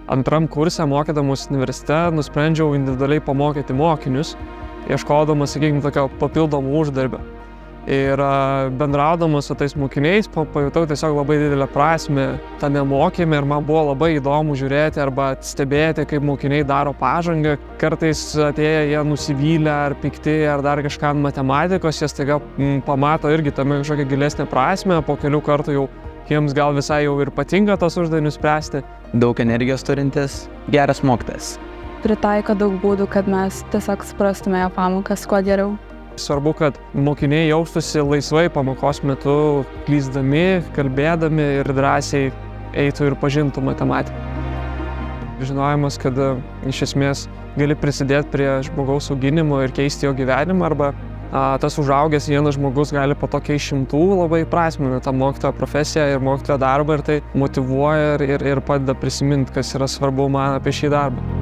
antram kurse, mokydamas universitete, nusprendžiau individualiai pamokyti mokinius, ieškodamas, sakykime, tokio papildomų uždarbio. Ir bendraudamas su tais mokiniais, pajutau tiesiog labai didelę prasmę tame mokyme ir man buvo labai įdomu žiūrėti arba stebėti, kaip mokiniai daro pažangą. Kartais atėję jie nusivylę ar pikti ar dar kažką ant matematikos, jie staiga pamato irgi tame kažkokią gilesnę prasmę, po kelių kartų jau jiems gal visai jau ir patinka tos uždavinius spręsti. Daug energijos turintis, geras mokytojas. Pritaiko daug būdų, kad mes tiesiog suprastume jo pamokas kuo geriau. Svarbu, kad mokiniai jaustųsi laisvai pamokos metu, klysdami, kalbėdami ir drąsiai eitų ir pažintų matematiką. Žinojimas, kad iš esmės gali prisidėti prie žmogaus auginimo ir keisti jo gyvenimą, arba tas užaugęs vienas žmogus gali po to keisti šimtų, labai prasmina tą mokytojo profesiją ir mokytojo darbą ir tai motyvuoja ir padeda prisiminti, kas yra svarbu man apie šį darbą.